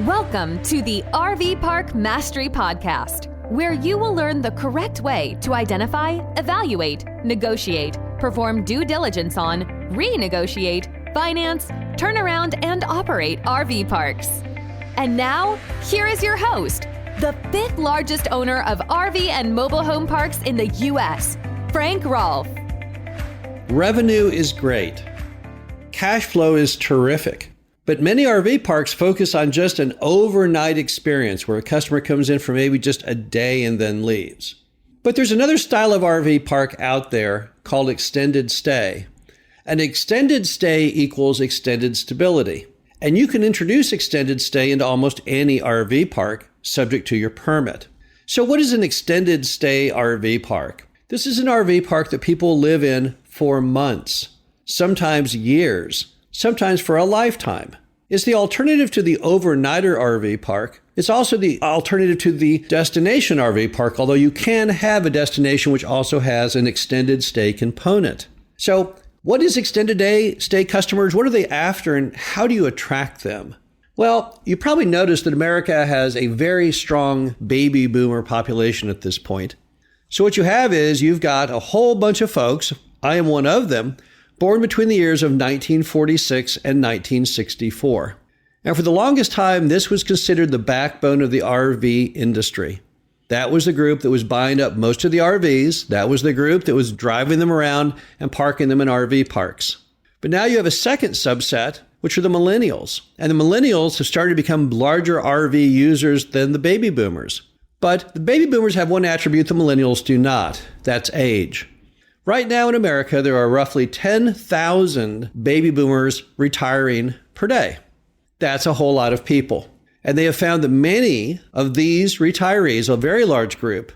Welcome to the RV Park Mastery Podcast, where you will learn the correct way to identify, evaluate, negotiate, perform due diligence on, renegotiate, finance, turn around, and operate RV parks. And now, here is your host, the fifth largest owner of RV and mobile home parks in the U.S., Frank Rolfe. Revenue is great. Cash flow is terrific. But many RV parks focus on just an overnight experience where a customer comes in for maybe just a day and then leaves. But there's another style of RV park out there called extended stay. An extended stay equals extended stability. And you can introduce extended stay into almost any RV park subject to your permit. So what is an extended stay RV park? This is an RV park that people live in for months, sometimes years, sometimes for a lifetime. It's the alternative to the overnighter RV park. It's also the alternative to the destination RV park, although you can have a destination which also has an extended stay component. So what is extended stay customers? What are they after and how do you attract them? Well, you probably noticed that America has a very strong baby boomer population at this point. So what you have is you've got a whole bunch of folks, I am one of them, born between the years of 1946 and 1964. And for the longest time, this was considered the backbone of the RV industry. That was the group that was buying up most of the RVs. That was the group that was driving them around and parking them in RV parks. But now you have a second subset, which are the millennials. And the millennials have started to become larger RV users than the baby boomers. But the baby boomers have one attribute the millennials do not. That's age. Right now in America, there are roughly 10,000 baby boomers retiring per day. That's a whole lot of people. And they have found that many of these retirees, a very large group,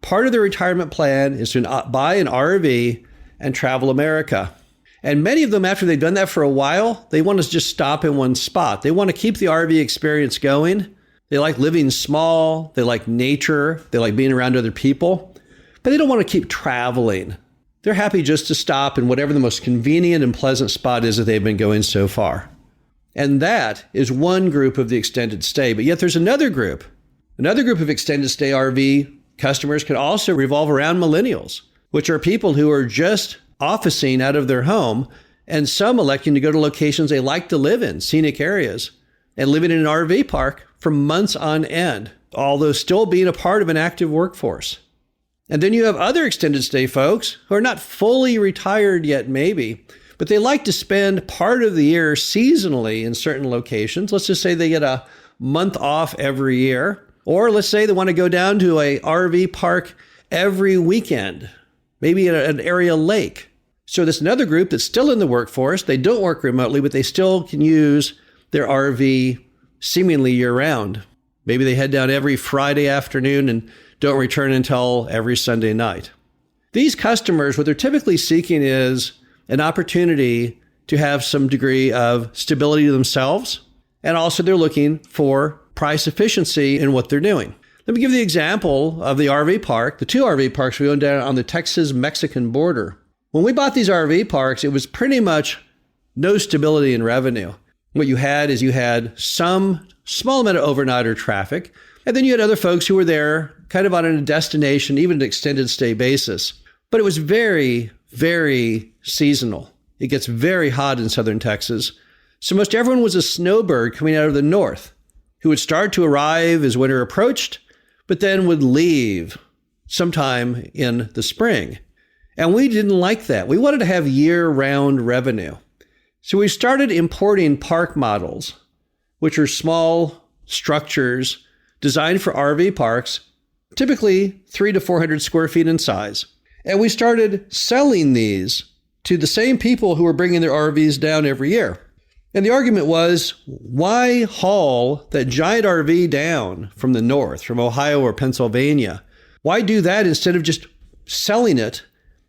part of their retirement plan is to buy an RV and travel America. And many of them, after they've done that for a while, they want to just stop in one spot. They want to keep the RV experience going. They like living small. They like nature. They like being around other people. But they don't want to keep traveling. They're happy just to stop in whatever the most convenient and pleasant spot is that they've been going so far. And that is one group of the extended stay. But yet there's another group. Another group of extended stay RV customers can also revolve around millennials, which are people who are just officing out of their home and some electing to go to locations they like to live in, scenic areas, and living in an RV park for months on end, although still being a part of an active workforce. And then you have other extended stay folks who are not fully retired yet, maybe, but they like to spend part of the year seasonally in certain locations. Let's just say they get a month off every year. Or let's say they want to go down to a RV park every weekend, maybe at an area lake. So there's another group that's still in the workforce. They don't work remotely, but they still can use their RV seemingly year-round. Maybe they head down every Friday afternoon and don't return until every Sunday night. These customers, what they're typically seeking is an opportunity to have some degree of stability to themselves, and also they're looking for price efficiency in what they're doing. Let me give you the example of the RV park, the two RV parks we own down on the Texas-Mexican border. When we bought these RV parks, it was pretty much no stability in revenue. What you had is you had some small amount of overnighter traffic, and then you had other folks who were there kind of on a destination, even an extended stay basis. But it was very, very seasonal. It gets very hot in southern Texas. So most everyone was a snowbird coming out of the north who would start to arrive as winter approached, but then would leave sometime in the spring. And we didn't like that. We wanted to have year-round revenue. So we started importing park models, which are small structures designed for RV parks, typically 300 to 400 square feet in size. And we started selling these to the same people who were bringing their RVs down every year. And the argument was, why haul that giant RV down from the north, from Ohio or Pennsylvania? Why do that instead of just selling it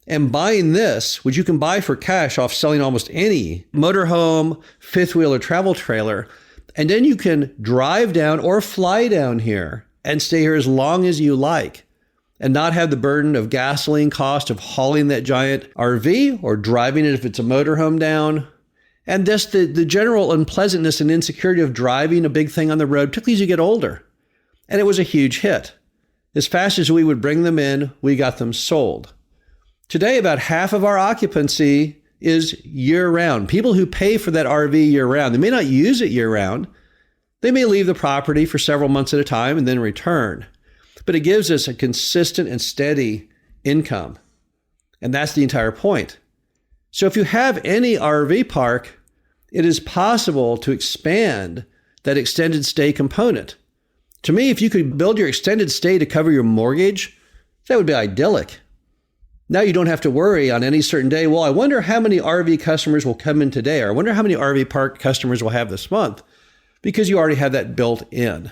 and buying this, which you can buy for cash off selling almost any motorhome, fifth wheel, or travel trailer, and then you can drive down or fly down here and stay here as long as you like and not have the burden of gasoline cost of hauling that giant RV or driving it if it's a motorhome down And just the general unpleasantness and insecurity of driving a big thing on the road, particularly as you get older. And it was a huge hit. As fast as we would bring them in, we got them sold. Today, about half of our occupancy is year-round. People who pay for that RV year-round, they may not use it year-round. They may leave the property for several months at a time and then return. But it gives us a consistent and steady income. And that's the entire point. So if you have any RV park, it is possible to expand that extended stay component. To me, if you could build your extended stay to cover your mortgage, that would be idyllic. Now you don't have to worry on any certain day, well, I wonder how many RV customers will come in today, or I wonder how many RV park customers will have this month, because you already have that built in.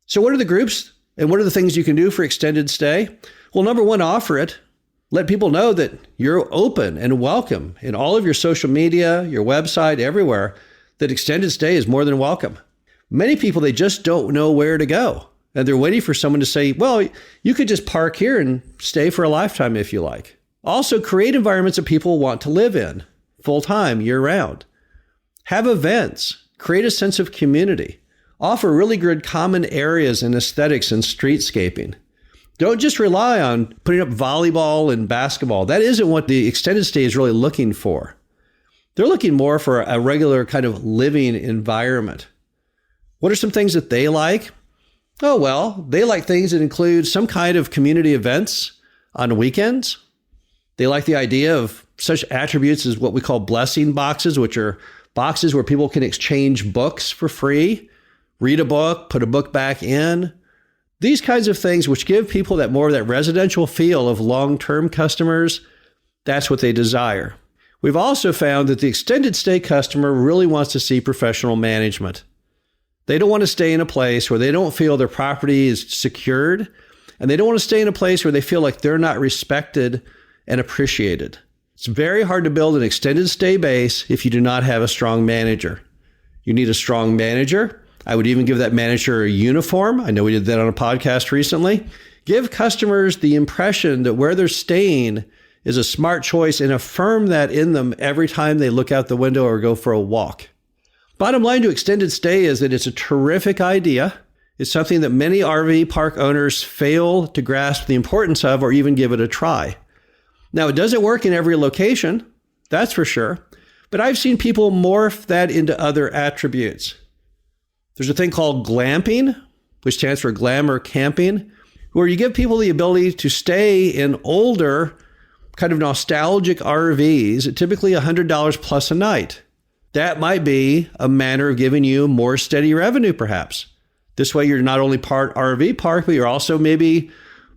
So what are the groups and what are the things you can do for extended stay? Well, number one, offer it. Let people know that you're open and welcome in all of your social media, your website, everywhere, that extended stay is more than welcome. Many people, they just don't know where to go. And they're waiting for someone to say, well, you could just park here and stay for a lifetime if you like. Also, create environments that people want to live in full-time, year-round. Have events. Create a sense of community. Offer really good common areas and aesthetics and streetscaping. Don't just rely on putting up volleyball and basketball. That isn't what the extended stay is really looking for. They're looking more for a regular kind of living environment. What are some things that they like? Oh, well, they like things that include some kind of community events on weekends. They like the idea of such attributes as what we call blessing boxes, which are boxes where people can exchange books for free, read a book, put a book back in. These kinds of things which give people that more of that residential feel of long-term customers, that's what they desire. We've also found that the extended stay customer really wants to see professional management. They don't want to stay in a place where they don't feel their property is secured, and they don't want to stay in a place where they feel like they're not respected and appreciated. It's very hard to build an extended stay base if you do not have a strong manager. You need a strong manager. I would even give that manager a uniform. I know we did that on a podcast recently. Give customers the impression that where they're staying is a smart choice and affirm that in them every time they look out the window or go for a walk. Bottom line to extended stay is that it's a terrific idea. It's something that many RV park owners fail to grasp the importance of or even give it a try. Now, it doesn't work in every location, that's for sure, but I've seen people morph that into other attributes. There's a thing called glamping, which stands for glamour camping, where you give people the ability to stay in older, kind of nostalgic RVs at typically $100 plus a night. That might be a manner of giving you more steady revenue, perhaps. This way, you're not only part RV park, but you're also maybe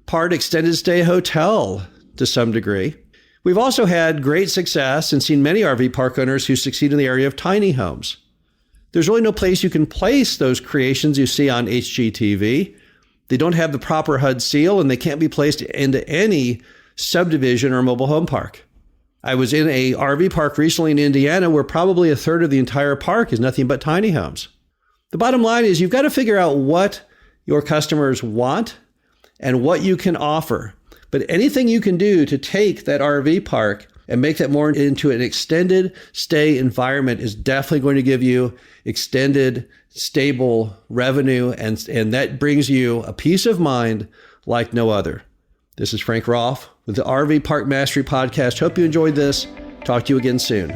part extended stay hotel to some degree. We've also had great success and seen many RV park owners who succeed in the area of tiny homes. There's really no place you can place those creations you see on HGTV. They don't have the proper HUD seal, and they can't be placed into any subdivision or mobile home park. I was in a RV park recently in Indiana where probably a third of the entire park is nothing but tiny homes. The bottom line is you've got to figure out what your customers want and what you can offer. But anything you can do to take that RV park and make that more into an extended stay environment is definitely going to give you extended, stable revenue, and that brings you a peace of mind like no other. This is Frank Rolfe with the RV Park Mastery Podcast. Hope you enjoyed this. Talk to you again soon.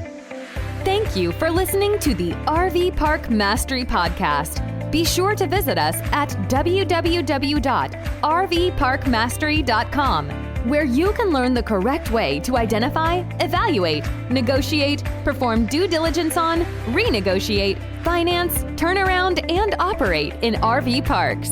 Thank you for listening to the RV Park Mastery Podcast. Be sure to visit us at www.rvparkmastery.com, where you can learn the correct way to identify, evaluate, negotiate, perform due diligence on, renegotiate, finance, turn around, and operate in RV parks.